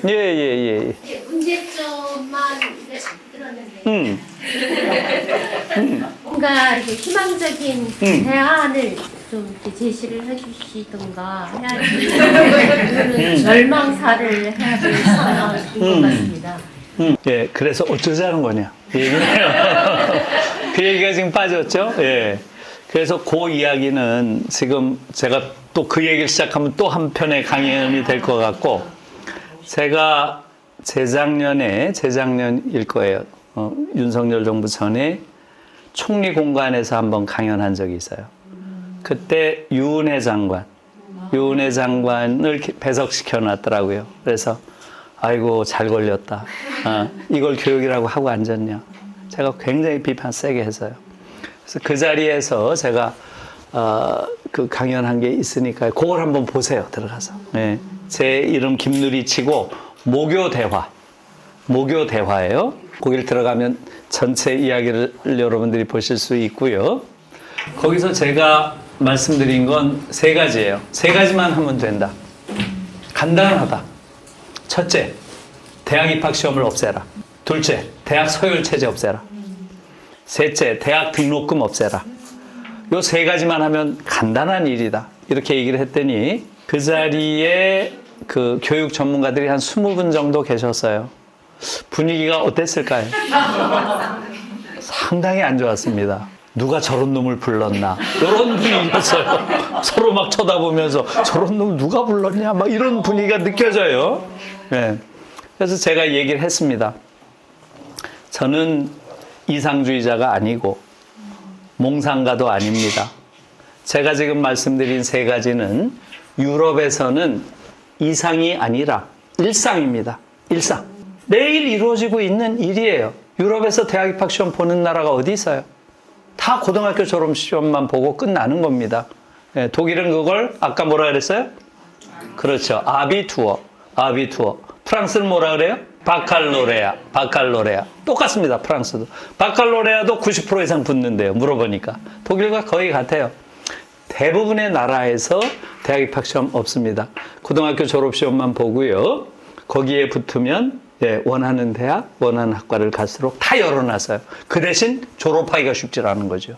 예, 예, 예. 문제점만 우리가 잘 들었는데 뭔가 이렇게 희망적인 대안을 좀 이렇게 제시를 해주시던가 해야지 절망사를 해야 될 상황인 것 같습니다. 예, 그래서 어쩌자는 거냐. 그 얘기가 지금 빠졌죠? 예. 그래서 그 이야기는 지금 제가 또 그 얘기를 시작하면 또 한편의 강연이 될 것 같고, 제가 재작년일 거예요. 윤석열 정부 전에 총리 공관에서 한번 강연한 적이 있어요. 그때 유은혜 장관을 배석시켜 놨더라고요. 그래서 아이고 잘 걸렸다. 이걸 교육이라고 하고 앉았냐. 제가 굉장히 비판 세게 했어요. 그래서 그 자리에서 제가 그 강연한 게 있으니까 그걸 한번 보세요. 들어가서. 네. 제 이름 김누리 치고 모교대화예요. 거기를 들어가면 전체 이야기를 여러분들이 보실 수 있고요. 거기서 제가 말씀드린 건 세 가지예요. 세 가지만 하면 된다. 간단하다. 첫째, 대학 입학 시험을 없애라. 둘째, 대학 서열 체제 없애라. 셋째, 대학 등록금 없애라. 요 세 가지만 하면 간단한 일이다. 이렇게 얘기를 했더니 그 자리에 그 교육 전문가들이 한 20분 정도 계셨어요. 분위기가 어땠을까요? 상당히 안 좋았습니다. 누가 저런 놈을 불렀나? 이런 분위기였어요. 서로 막 쳐다보면서 저런 놈 누가 불렀냐? 막 이런 분위기가 느껴져요. 네. 그래서 제가 얘기를 했습니다. 저는 이상주의자가 아니고 몽상가도 아닙니다. 제가 지금 말씀드린 세 가지는 유럽에서는 이상이 아니라 일상입니다. 일상. 매일 이루어지고 있는 일이에요. 유럽에서 대학 입학 시험 보는 나라가 어디 있어요? 다 고등학교 졸업 시험만 보고 끝나는 겁니다. 네, 독일은 그걸 아까 뭐라 그랬어요? 그렇죠. 아비투어. 프랑스는 뭐라 그래요? 바칼로레아. 똑같습니다. 프랑스도. 바칼로레아도 90% 이상 붙는데요. 물어보니까. 독일과 거의 같아요. 대부분의 나라에서 대학 입학 시험 없습니다. 고등학교 졸업 시험만 보고요. 거기에 붙으면 원하는 대학, 원하는 학과를 갈수록 다 열어놨어요. 그 대신 졸업하기가 쉽지 않은 거죠.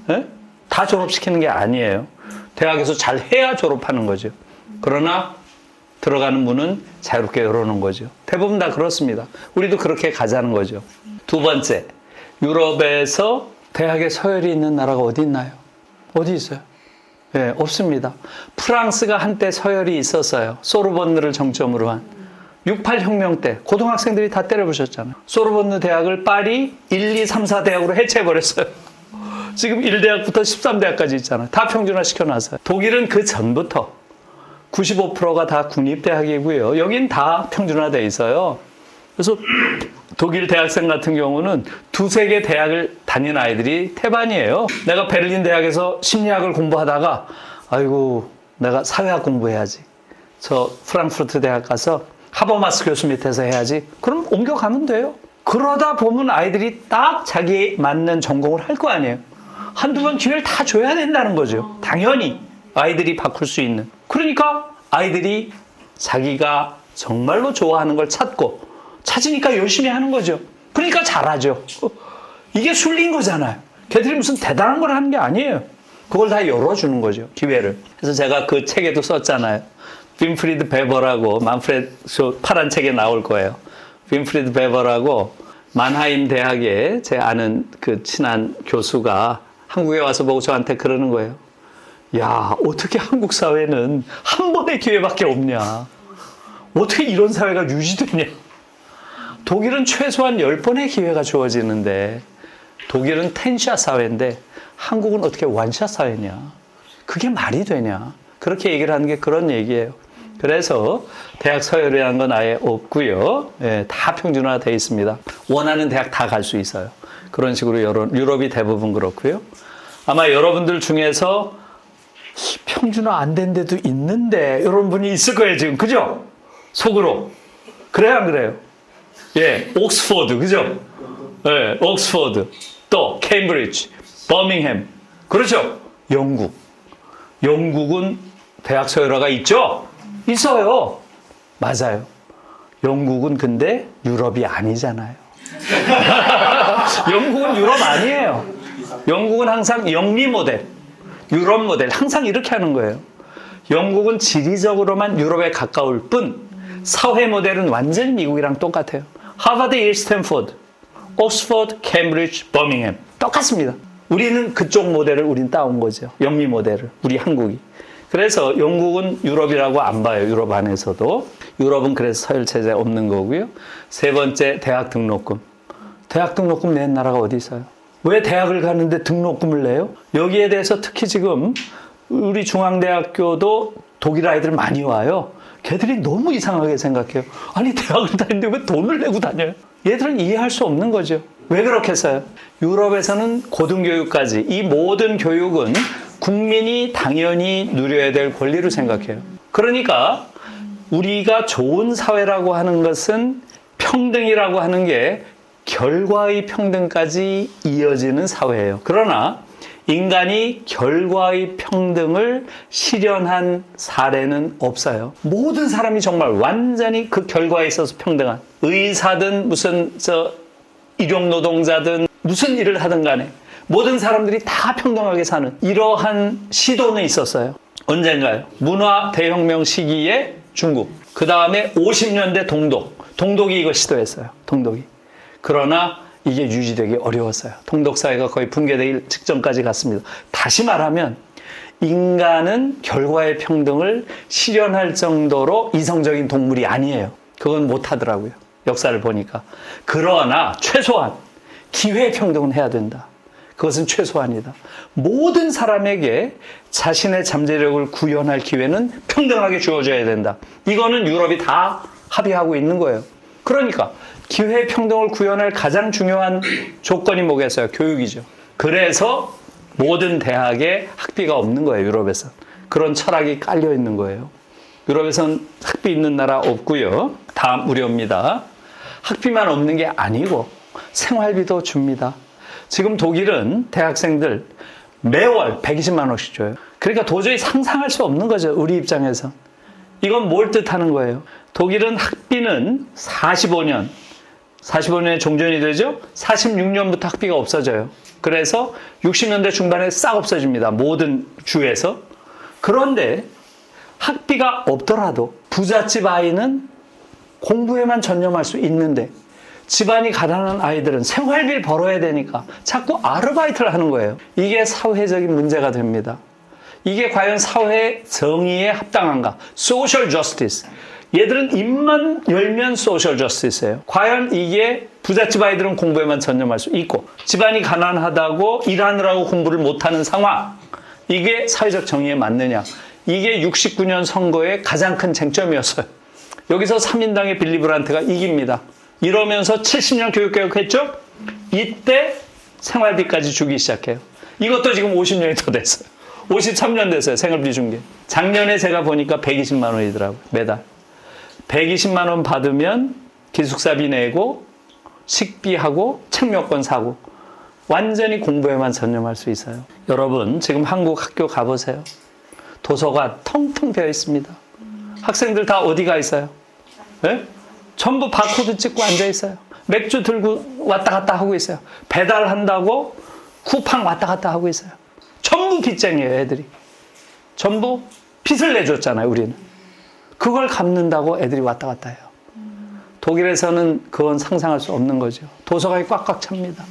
네? 다 졸업시키는 게 아니에요. 대학에서 잘 해야 졸업하는 거죠. 그러나 들어가는 문은 자유롭게 열어놓은 거죠. 대부분 다 그렇습니다. 우리도 그렇게 가자는 거죠. 두 번째, 유럽에서 대학에 서열이 있는 나라가 어디 있나요? 어디 있어요? 네, 없습니다. 프랑스가 한때 서열이 있었어요. 소르본느를 정점으로 한. 68 혁명 때 고등학생들이 다 때려부셨잖아요. 소르본느 대학을 파리 1, 2, 3, 4 대학으로 해체해버렸어요. 지금 1대학부터 13대학까지 있잖아요. 다 평준화 시켜놨어요. 독일은 그 전부터 95%가 다 국립대학이고요. 여긴 다 평준화되어 있어요. 그래서 독일 대학생 같은 경우는 두세 개 대학을 다닌 아이들이 태반이에요. 내가 베를린 대학에서 심리학을 공부하다가 아이고 내가 사회학 공부해야지. 저 프랑크푸르트 대학 가서 하버마스 교수 밑에서 해야지. 그럼 옮겨가면 돼요. 그러다 보면 아이들이 딱 자기에 맞는 전공을 할 거 아니에요. 한두 번 기회를 다 줘야 된다는 거죠. 당연히 아이들이 바꿀 수 있는. 그러니까 아이들이 자기가 정말로 좋아하는 걸 찾으니까 열심히 하는 거죠. 그러니까 잘하죠. 이게 순리인 거잖아요. 걔들이 무슨 대단한 걸 하는 게 아니에요. 그걸 다 열어주는 거죠. 기회를. 그래서 제가 그 책에도 썼잖아요. 윈프리드 베버라고 만프레드 파란 책에 나올 거예요. 윈프리드 베버라고 만하임 대학에 제 아는 그 친한 교수가 한국에 와서 보고 저한테 그러는 거예요. 야, 어떻게 한국 사회는 한 번의 기회밖에 없냐. 어떻게 이런 사회가 유지되냐. 독일은 최소한 10번의 기회가 주어지는데 독일은 10샷 사회인데 한국은 어떻게 원샷 사회냐. 그게 말이 되냐. 그렇게 얘기를 하는 게 그런 얘기예요. 그래서 대학 서열이라는 건 아예 없고요. 예, 다 평준화되어 있습니다. 원하는 대학 다 갈 수 있어요. 그런 식으로 유럽이 대부분 그렇고요. 아마 여러분들 중에서 평준화 안 된 데도 있는데 이런 분이 있을 거예요 지금. 그죠? 속으로. 그래요 안 그래요? 예, 옥스포드. 그죠? 예, 옥스포드. 또 케임브리지, 버밍햄. 그렇죠? 영국은 대학 서열화가 있죠? 있어요. 맞아요. 영국은 근데 유럽이 아니잖아요. 영국은 유럽 아니에요. 영국은 항상 영미 모델, 유럽 모델 항상 이렇게 하는 거예요. 영국은 지리적으로만 유럽에 가까울 뿐 사회 모델은 완전히 미국이랑 똑같아요. 하버드, 일, 스탠포드, 옥스퍼드, 캠브리지, 버밍햄 똑같습니다. 우리는 그쪽 모델을 우린 따온 거죠. 영미 모델을 우리 한국이. 그래서 영국은 유럽이라고 안 봐요. 유럽 안에서도. 유럽은 그래서 서열 체제 없는 거고요. 세 번째, 대학 등록금. 대학 등록금 낸 나라가 어디 있어요? 왜 대학을 가는데 등록금을 내요? 여기에 대해서 특히 지금 우리 중앙대학교도 독일 아이들 많이 와요. 걔들이 너무 이상하게 생각해요. 아니 대학을 다니는데 왜 돈을 내고 다녀요? 얘들은 이해할 수 없는 거죠. 왜 그렇겠어요? 유럽에서는 고등교육까지 이 모든 교육은 국민이 당연히 누려야 될 권리로 생각해요. 그러니까 우리가 좋은 사회라고 하는 것은 평등이라고 하는 게 결과의 평등까지 이어지는 사회예요. 그러나 인간이 결과의 평등을 실현한 사례는 없어요. 모든 사람이 정말 완전히 그 결과에 있어서 평등한, 의사든 무슨 일용 노동자든 무슨 일을 하든 간에 모든 사람들이 다 평등하게 사는 이러한 시도는 있었어요. 언젠가요? 문화 대혁명 시기에 중국, 그 다음에 50년대 동독이 이거 시도했어요. 동독이. 그러나 이게 유지되기 어려웠어요. 동독사회가 거의 붕괴되기 직전까지 갔습니다. 다시 말하면 인간은 결과의 평등을 실현할 정도로 이성적인 동물이 아니에요. 그건 못하더라고요. 역사를 보니까. 그러나 최소한 기회 평등은 해야 된다. 그것은 최소한이다. 모든 사람에게 자신의 잠재력을 구현할 기회는 평등하게 주어져야 된다. 이거는 유럽이 다 합의하고 있는 거예요. 그러니까 기회 평등을 구현할 가장 중요한 조건이 뭐겠어요? 교육이죠. 그래서 모든 대학에 학비가 없는 거예요. 유럽에서. 그런 철학이 깔려 있는 거예요. 유럽에선 학비 있는 나라 없고요. 다 무료입니다. 학비만 없는 게 아니고 생활비도 줍니다. 지금 독일은 대학생들 매월 120만 원씩 줘요. 그러니까 도저히 상상할 수 없는 거죠. 우리 입장에서. 이건 뭘 뜻하는 거예요? 독일은 학비는 45년에 종전이 되죠? 46년부터 학비가 없어져요. 그래서 60년대 중반에 싹 없어집니다. 모든 주에서. 그런데 학비가 없더라도 부잣집 아이는 공부에만 전념할 수 있는데 집안이 가난한 아이들은 생활비를 벌어야 되니까 자꾸 아르바이트를 하는 거예요. 이게 사회적인 문제가 됩니다. 이게 과연 사회 정의에 합당한가? 소셜 저스티스. 얘들은 입만 열면 소셜 저스티스예요. 과연 이게 부잣집 아이들은 공부에만 전념할 수 있고 집안이 가난하다고 일하느라고 공부를 못하는 상황. 이게 사회적 정의에 맞느냐? 이게 69년 선거의 가장 큰 쟁점이었어요. 여기서 3인당의 빌리 브란트가 이깁니다. 이러면서 70년 교육개혁했죠? 이때 생활비까지 주기 시작해요. 이것도 지금 50년이 더 됐어요. 53년 됐어요. 생활비 준 게. 작년에 제가 보니까 120만 원이더라고요. 매달. 120만 원 받으면 기숙사비 내고 식비하고 책료권 사고 완전히 공부에만 전념할 수 있어요. 여러분 지금 한국 학교 가보세요. 도서관 텅텅 비어 있습니다. 학생들 다 어디가 있어요? 네? 전부 바코드 찍고 앉아 있어요. 맥주 들고 왔다 갔다 하고 있어요. 배달한다고 쿠팡 왔다 갔다 하고 있어요. 전부 빚쟁이에요, 애들이. 전부 빚을 내줬잖아요, 우리는. 그걸 갚는다고 애들이 왔다 갔다 해요. 독일에서는 그건 상상할 수 없는 거죠. 도서관이 꽉꽉 찹니다.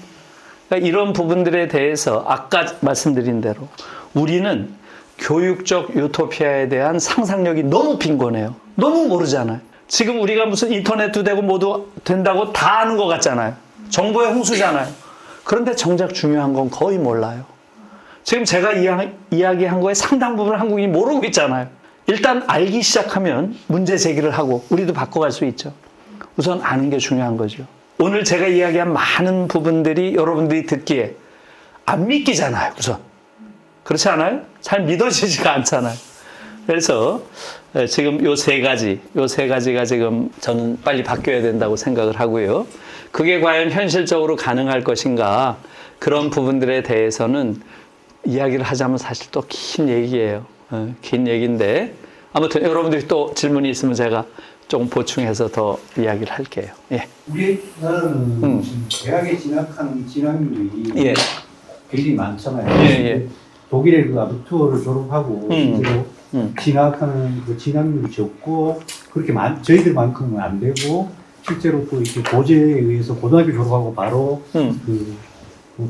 그러니까 이런 부분들에 대해서 아까 말씀드린 대로 우리는 교육적 유토피아에 대한 상상력이 너무 빈곤해요. 너무 모르잖아요. 지금 우리가 무슨 인터넷도 되고 모두 된다고 다 아는 것 같잖아요. 정보의 홍수잖아요. 그런데 정작 중요한 건 거의 몰라요. 지금 제가 이야기한 거에 상당 부분을 한국인이 모르고 있잖아요. 일단 알기 시작하면 문제 제기를 하고 우리도 바꿔갈 수 있죠. 우선 아는 게 중요한 거죠. 오늘 제가 이야기한 많은 부분들이 여러분들이 듣기에 안 믿기잖아요, 우선. 그렇지 않아요? 잘 믿어지지가 않잖아요. 그래서 지금 요 세 가지가 지금 저는 빨리 바뀌어야 된다고 생각을 하고요. 그게 과연 현실적으로 가능할 것인가, 그런 부분들에 대해서는 이야기를 하자면 사실 또 긴 얘기예요. 긴 얘기인데 아무튼 여러분들이 또 질문이 있으면 제가 조금 보충해서 더 이야기를 할게요. 예. 우리나라는 지금 대학에 진학하는 진학률이 예. 굉장히 많잖아요. 예, 예. 독일의 그 아비투어를 졸업하고 실제로 진학하는 그 진학률이 적고 그렇게 저희들만큼은 안 되고 실제로 또 이렇게 고제에 의해서 고등학교 졸업하고 바로 그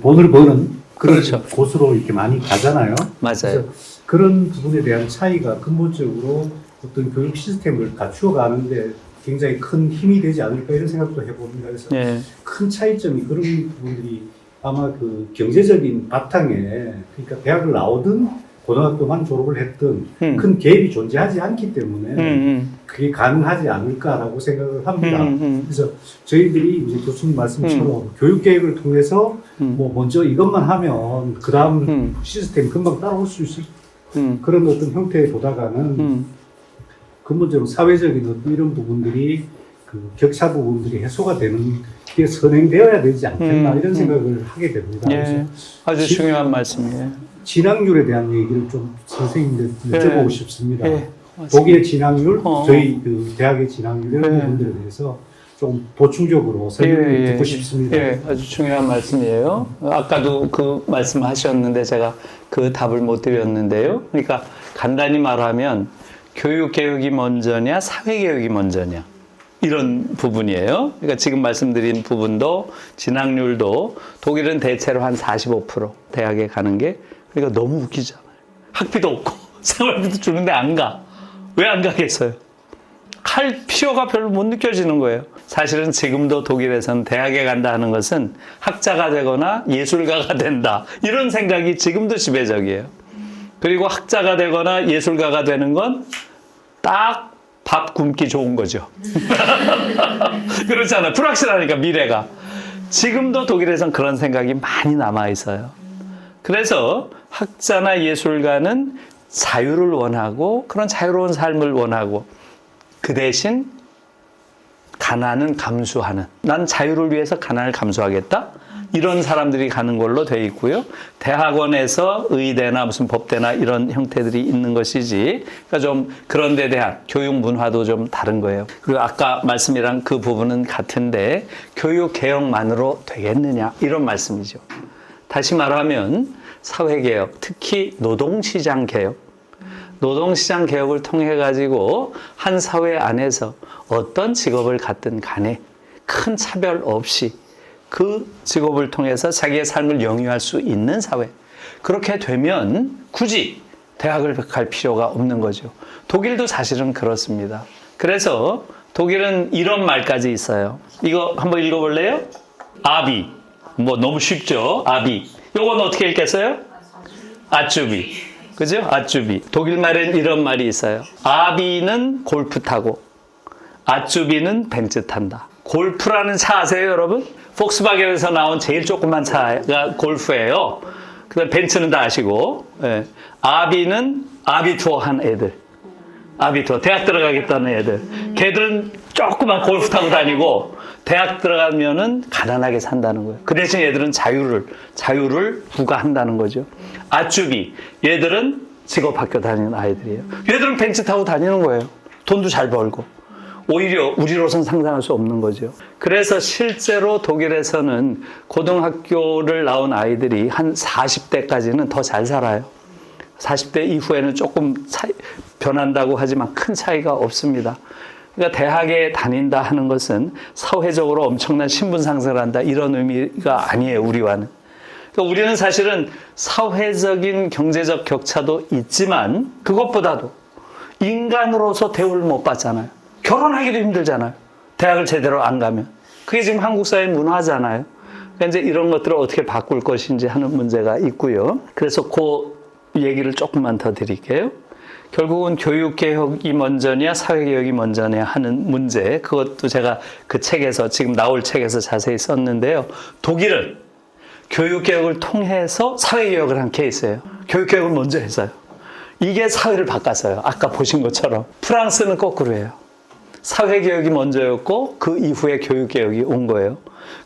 돈을 버는 그런 그렇죠. 곳으로 이렇게 많이 가잖아요. 맞아요. 그래서 그런 부분에 대한 차이가 근본적으로 어떤 교육 시스템을 갖추어 가는데 굉장히 큰 힘이 되지 않을까 이런 생각도 해봅니다. 그래서 예. 큰 차이점이 그런 부분들이 아마 그 경제적인 바탕에 그러니까 대학을 나오든 고등학교만 졸업을 했든 큰 갭이 존재하지 않기 때문에 그게 가능하지 않을까라고 생각을 합니다. 그래서 저희들이 이제 교수님 말씀처럼 교육 계획을 통해서 뭐 먼저 이것만 하면 그 다음 시스템이 금방 따라올 수 있을 그런 어떤 형태에 보다가는 근본적으로 사회적인 어떤 이런 부분들이 그 격차 부분들이 해소가 되는 게 선행되어야 되지 않겠나 이런 생각을 하게 됩니다. 예. 그래서 아주 중요한 말씀이에요. 진학률에 대한 얘기를 좀 선생님들 여쭤보고 싶습니다. 예. 독일의 진학률, 어. 저희 그 대학의 진학률 이런 예. 부분들에 대해서 좀 보충적으로 설명을 듣고 싶습니다. 예, 아주 중요한 말씀이에요. 아까도 그 말씀하셨는데 제가 그 답을 못 드렸는데요. 그러니까 간단히 말하면 교육개혁이 먼저냐, 사회개혁이 먼저냐. 이런 부분이에요. 그러니까 지금 말씀드린 부분도 진학률도 독일은 대체로 한 45% 대학에 가는 게 그러니까 너무 웃기잖아요. 학비도 없고 생활비도 주는데 안 가. 왜 안 가겠어요? 갈 필요가 별로 못 느껴지는 거예요. 사실은 지금도 독일에서는 대학에 간다 하는 것은 학자가 되거나 예술가가 된다. 이런 생각이 지금도 지배적이에요. 그리고 학자가 되거나 예술가가 되는 건 딱 밥 굶기 좋은 거죠. 그렇잖아요. 불확실하니까 미래가. 지금도 독일에선 그런 생각이 많이 남아 있어요. 그래서 학자나 예술가는 자유를 원하고 그런 자유로운 삶을 원하고 그 대신 가난은 감수하는, 난 자유를 위해서 가난을 감수하겠다, 이런 사람들이 가는 걸로 되어 있고요. 대학원에서 의대나 무슨 법대나 이런 형태들이 있는 것이지, 그러니까 좀 그런 데 대한 교육 문화도 좀 다른 거예요. 그리고 아까 말씀이랑 그 부분은 같은데 교육 개혁만으로 되겠느냐 이런 말씀이죠. 다시 말하면 사회개혁, 특히 노동시장 개혁, 노동시장 개혁을 통해 가지고 한 사회 안에서 어떤 직업을 갖든 간에 큰 차별 없이 그 직업을 통해서 자기의 삶을 영위할 수 있는 사회. 그렇게 되면 굳이 대학을 갈 필요가 없는 거죠. 독일도 사실은 그렇습니다. 그래서 독일은 이런 말까지 있어요. 이거 한번 읽어볼래요? 아비. 뭐 너무 쉽죠? 아비. 요건 어떻게 읽겠어요? 아쭈비. 그죠? 아쭈비. 독일 말에는 이런 말이 있어요. 아비는 골프 타고 아쭈비는 벤츠 탄다. 골프라는 차 아세요, 여러분? 폭스바겐에서 나온 제일 조그만 차가 골프예요. 그다음 벤츠는 다 아시고, 예. 아비는 아비투어 한 애들. 아비투어, 대학 들어가겠다는 애들. 걔들은 조그만 골프 타고 다니고, 대학 들어가면은 가난하게 산다는 거예요. 그 대신 얘들은 자유를 부과한다는 거죠. 아쭈비, 얘들은 직업학교 다니는 아이들이에요. 얘들은 벤츠 타고 다니는 거예요. 돈도 잘 벌고. 오히려 우리로선 상상할 수 없는 거죠. 그래서 실제로 독일에서는 고등학교를 나온 아이들이 한 40대까지는 더 잘 살아요. 40대 이후에는 조금 변한다고 하지만 큰 차이가 없습니다. 그러니까 대학에 다닌다 하는 것은 사회적으로 엄청난 신분 상승을 한다 이런 의미가 아니에요, 우리와는. 그러니까 우리는 사실은 사회적인 경제적 격차도 있지만 그것보다도 인간으로서 대우를 못 받잖아요. 결혼하기도 힘들잖아요. 대학을 제대로 안 가면. 그게 지금 한국 사회 문화잖아요. 그러니까 이제 이런 것들을 어떻게 바꿀 것인지 하는 문제가 있고요. 그래서 그 얘기를 조금만 더 드릴게요. 결국은 교육개혁이 먼저냐 사회개혁이 먼저냐 하는 문제, 그것도 제가 그 책에서, 지금 나올 책에서 자세히 썼는데요. 독일은 교육개혁을 통해서 사회개혁을 한 케이스예요. 교육개혁을 먼저 했어요. 이게 사회를 바꿨어요. 아까 보신 것처럼. 프랑스는 거꾸로예요. 사회개혁이 먼저였고 그 이후에 교육개혁이 온 거예요.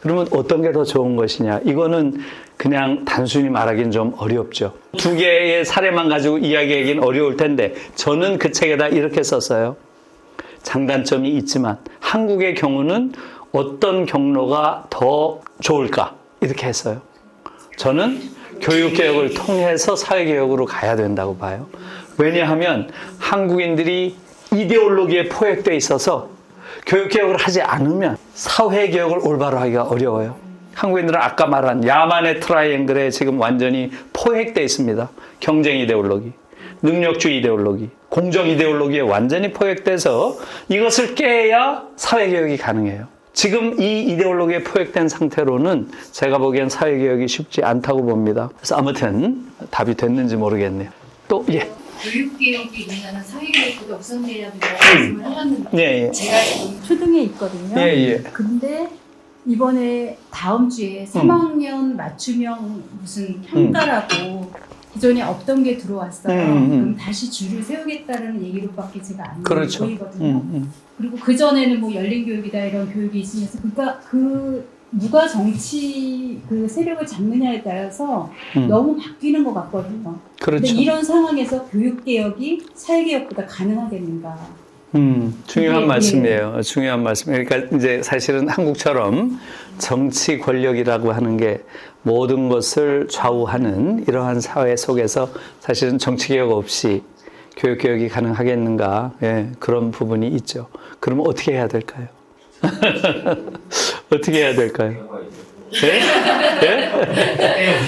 그러면 어떤 게 더 좋은 것이냐? 이거는 그냥 단순히 말하기는 좀 어렵죠. 두 개의 사례만 가지고 이야기하기는 어려울 텐데 저는 그 책에다 이렇게 썼어요. 장단점이 있지만 한국의 경우는 어떤 경로가 더 좋을까? 이렇게 했어요. 저는 교육개혁을 통해서 사회개혁으로 가야 된다고 봐요. 왜냐하면 한국인들이 이데올로기에 포획되어 있어서 교육개혁을 하지 않으면 사회개혁을 올바로 하기가 어려워요. 한국인들은 아까 말한 야만의 트라이앵글에 지금 완전히 포획되어 있습니다. 경쟁 이데올로기, 능력주의 이데올로기, 공정 이데올로기에 완전히 포획돼서 이것을 깨야 사회개혁이 가능해요. 지금 이 이데올로기에 포획된 상태로는 제가 보기엔 사회개혁이 쉽지 않다고 봅니다. 그래서 아무튼 답이 됐는지 모르겠네요. 또, 예. 교육개혁이 우리나라 사회개혁보다 우선돼야 된다고 말씀을 하셨는데 예. 제가 지금 초등에 있거든요. 예. 근데 이번에 다음 주에 3학년 맞춤형 무슨 평가라고 기존에 없던 게 들어왔어요. 그럼 다시 줄을 세우겠다는 얘기로밖에 제가 안 그렇죠. 보이거든요. 그리고 그전에는 뭐 열린 교육이다 이런 교육이 있으면서 그러니까 누가 정치 그 세력을 잡느냐에 따라서 너무 바뀌는 것 같거든요. 그렇죠. 근데 이런 상황에서 교육개혁이 사회개혁보다 가능하겠는가? 중요한 예, 말씀이에요. 중요한 말씀. 그러니까 이제 사실은 한국처럼 정치 권력이라고 하는 게 모든 것을 좌우하는 이러한 사회 속에서 사실은 정치개혁 없이 교육개혁이 가능하겠는가? 예, 그런 부분이 있죠. 그러면 어떻게 해야 될까요? 어떻게 해야 될까요? 예?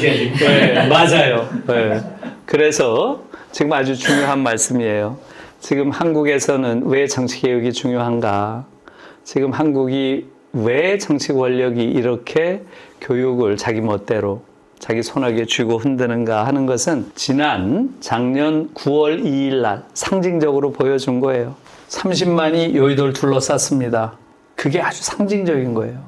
예? 네, 맞아요. 네. 그래서 지금 아주 중요한 말씀이에요. 지금 한국에서는 왜 정치개혁이 중요한가? 지금 한국이 왜 정치 권력이 이렇게 교육을 자기 멋대로 자기 손아귀에 쥐고 흔드는가 하는 것은 작년 9월 2일 날 상징적으로 보여준 거예요. 30만이 여의도를 둘러쌌습니다. 그게 아주 상징적인 거예요.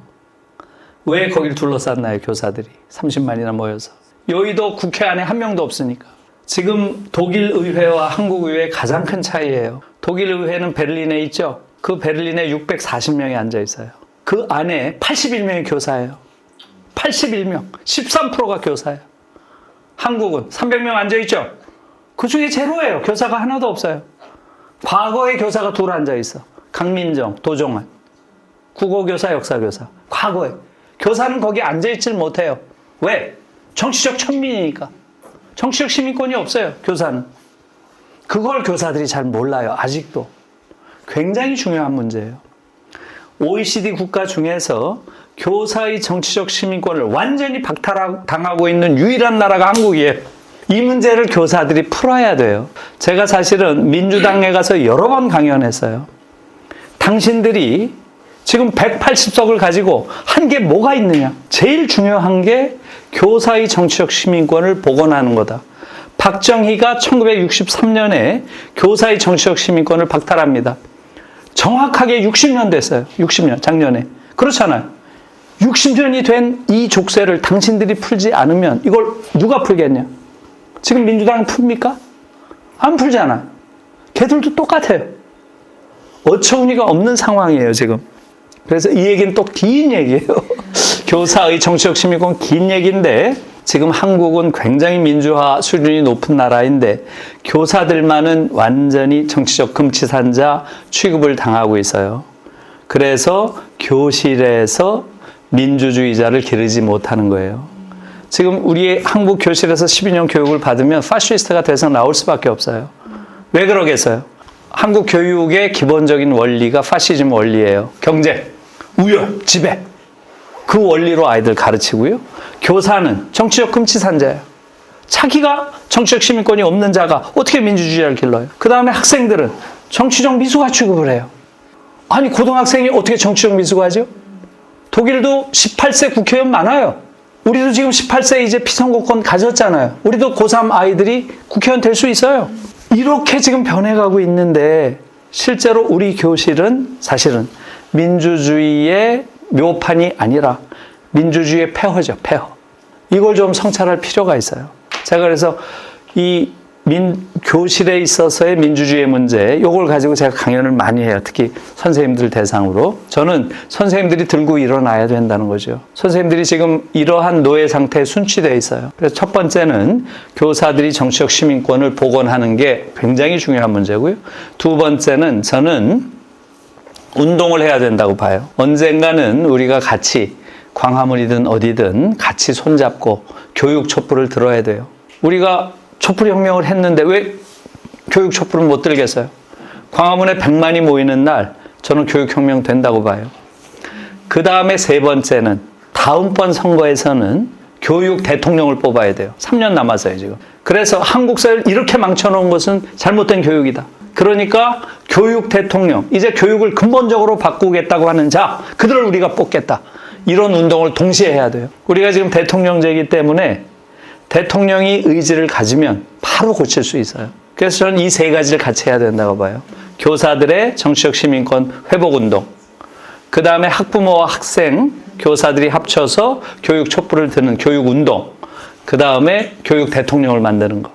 왜 거길 둘러쌌나요, 교사들이? 30만이나 모여서. 여의도 국회 안에 한 명도 없으니까. 지금 독일 의회와 한국 의회의 가장 큰 차이예요. 독일 의회는 베를린에 있죠. 그 베를린에 640명이 앉아 있어요. 그 안에 81명이 교사예요. 81명. 13%가 교사예요. 한국은 300명 앉아 있죠. 그 중에 제로예요. 교사가 하나도 없어요. 과거에 교사가 둘 앉아 있어. 강민정, 도종환. 국어교사, 역사교사. 과거에. 교사는 거기 앉아있질 못해요. 왜? 정치적 천민이니까. 정치적 시민권이 없어요. 교사는. 그걸 교사들이 잘 몰라요. 아직도. 굉장히 중요한 문제예요. OECD 국가 중에서 교사의 정치적 시민권을 완전히 박탈당하고 있는 유일한 나라가 한국이에요. 이 문제를 교사들이 풀어야 돼요. 제가 사실은 민주당에 가서 여러 번 강연했어요. 당신들이 지금 180석을 가지고 한 게 뭐가 있느냐? 제일 중요한 게 교사의 정치적 시민권을 복원하는 거다. 박정희가 1963년에 교사의 정치적 시민권을 박탈합니다. 정확하게 60년 됐어요. 60년, 작년에. 그렇잖아요. 60년이 된 이 족쇄를 당신들이 풀지 않으면 이걸 누가 풀겠냐? 지금 민주당이 풉니까? 안 풀잖아. 걔들도 똑같아요. 어처구니가 없는 상황이에요, 지금. 그래서 이 얘기는 또 긴 얘기예요. 교사의 정치적 시민권 긴 얘기인데 지금 한국은 굉장히 민주화 수준이 높은 나라인데 교사들만은 완전히 정치적 금치산자 취급을 당하고 있어요. 그래서 교실에서 민주주의자를 기르지 못하는 거예요. 지금 우리 한국 교실에서 12년 교육을 받으면 파시스트가 돼서 나올 수밖에 없어요. 왜 그러겠어요? 한국 교육의 기본적인 원리가 파시즘 원리예요. 경제, 우열, 지배. 그 원리로 아이들 가르치고요. 교사는 정치적 금치산자예요. 자기가 정치적 시민권이 없는 자가 어떻게 민주주의를 길러요? 그 다음에 학생들은 정치적 미숙아 취급을 해요. 아니 고등학생이 어떻게 정치적 미숙아죠? 독일도 18세 국회의원 많아요. 우리도 지금 18세 이제 피선거권 가졌잖아요. 우리도 고3 아이들이 국회의원 될 수 있어요. 이렇게 지금 변해가고 있는데 실제로 우리 교실은 사실은 민주주의의 묘판이 아니라 민주주의의 폐허죠. 폐허. 이걸 좀 성찰할 필요가 있어요. 제가 그래서 이 교실에 있어서의 민주주의 문제, 요걸 가지고 제가 강연을 많이 해요. 특히 선생님들 대상으로. 저는 선생님들이 들고 일어나야 된다는 거죠. 선생님들이 지금 이러한 노예 상태에 순치되어 있어요. 그래서 첫 번째는 교사들이 정치적 시민권을 복원하는 게 굉장히 중요한 문제고요. 두 번째는 저는 운동을 해야 된다고 봐요. 언젠가는 우리가 같이 광화문이든 어디든 같이 손잡고 교육 촛불을 들어야 돼요. 우리가 촛불혁명을 했는데 왜 교육 촛불은 못 들겠어요? 광화문에 100만이 모이는 날 저는 교육혁명 된다고 봐요. 그 다음에 세 번째는 다음번 선거에서는 교육 대통령을 뽑아야 돼요. 3년 남았어요 지금. 그래서 한국 사회를 이렇게 망쳐놓은 것은 잘못된 교육이다. 그러니까 교육 대통령, 이제 교육을 근본적으로 바꾸겠다고 하는 자, 그들을 우리가 뽑겠다. 이런 운동을 동시에 해야 돼요. 우리가 지금 대통령제이기 때문에 대통령이 의지를 가지면 바로 고칠 수 있어요. 그래서 저는 이 세 가지를 같이 해야 된다고 봐요. 교사들의 정치적 시민권 회복운동, 그 다음에 학부모와 학생, 교사들이 합쳐서 교육 촛불을 드는 교육운동, 그 다음에 교육 대통령을 만드는 거.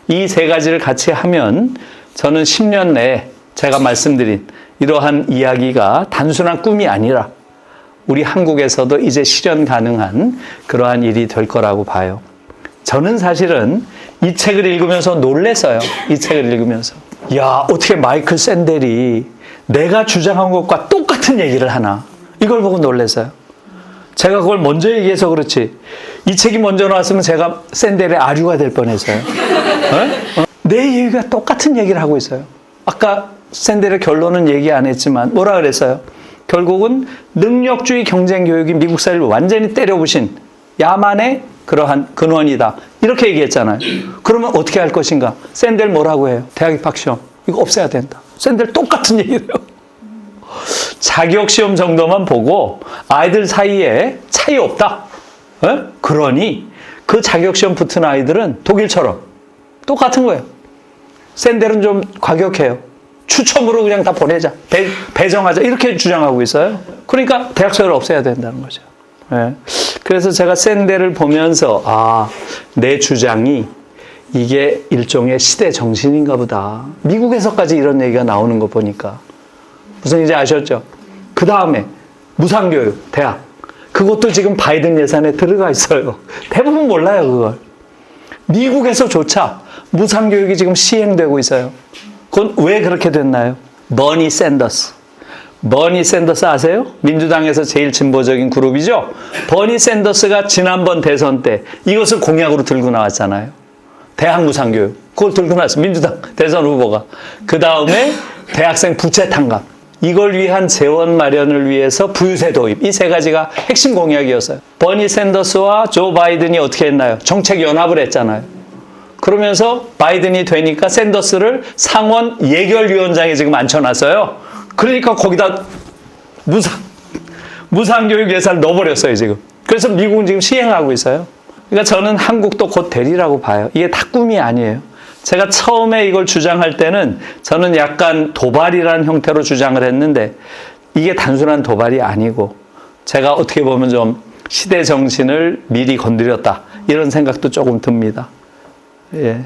이 세 가지를 같이 하면 저는 10년 내에 제가 말씀드린 이러한 이야기가 단순한 꿈이 아니라 우리 한국에서도 이제 실현 가능한 그러한 일이 될 거라고 봐요. 저는 사실은 이 책을 읽으면서 놀랬어요. 이 책을 읽으면서. 야, 어떻게 마이클 샌델이 내가 주장한 것과 똑같은 얘기를 하나. 이걸 보고 놀랐어요. 제가 그걸 먼저 얘기해서 그렇지. 이 책이 먼저 나왔으면 제가 샌델의 아류가 될 뻔했어요. 내 얘기가 똑같은 얘기를 하고 있어요. 아까 샌델의 결론은 얘기 안 했지만 뭐라 그랬어요? 결국은 능력주의 경쟁교육이 미국 사회를 완전히 때려부신 야만의 그러한 근원이다. 이렇게 얘기했잖아요. 그러면 어떻게 할 것인가? 샌델 뭐라고 해요? 대학 입학시험. 이거 없애야 된다. 샌델 똑같은 얘기를 해요. 자격시험 정도만 보고 아이들 사이에 차이 없다. 그러니 그 자격시험 붙은 아이들은 독일처럼 똑같은 거예요. 샌델은 좀 과격해요. 추첨으로 그냥 다 보내자. 배정하자. 이렇게 주장하고 있어요. 그러니까 대학생을 없애야 된다는 거죠. 네. 그래서 제가 샌델을 보면서 내 주장이 이게 일종의 시대 정신인가 보다. 미국에서까지 이런 얘기가 나오는 거 보니까. 무슨 이제 아셨죠? 그 다음에 무상교육, 대학. 그것도 지금 바이든 예산에 들어가 있어요. 대부분 몰라요, 그걸. 미국에서조차 무상교육이 지금 시행되고 있어요. 그건 왜 그렇게 됐나요? 버니 샌더스. 버니 샌더스 아세요? 민주당에서 제일 진보적인 그룹이죠? 버니 샌더스가 지난번 대선 때 이것을 공약으로 들고 나왔잖아요. 대학 무상교육. 그걸 들고 나왔어요. 민주당 대선 후보가. 그 다음에 대학생 부채 탕감. 이걸 위한 재원 마련을 위해서 부유세 도입. 이 세 가지가 핵심 공약이었어요. 버니 샌더스와 조 바이든이 어떻게 했나요? 정책 연합을 했잖아요. 그러면서 바이든이 되니까 샌더스를 상원 예결위원장에 지금 앉혀놨어요. 그러니까 거기다 무상교육 예산을 넣어버렸어요, 지금. 그래서 미국은 지금 시행하고 있어요. 그러니까 저는 한국도 곧 되리라고 봐요. 이게 다 꿈이 아니에요. 제가 처음에 이걸 주장할 때는 저는 약간 도발이라는 형태로 주장을 했는데 이게 단순한 도발이 아니고 제가 어떻게 보면 좀 시대 정신을 미리 건드렸다. 이런 생각도 조금 듭니다. 예.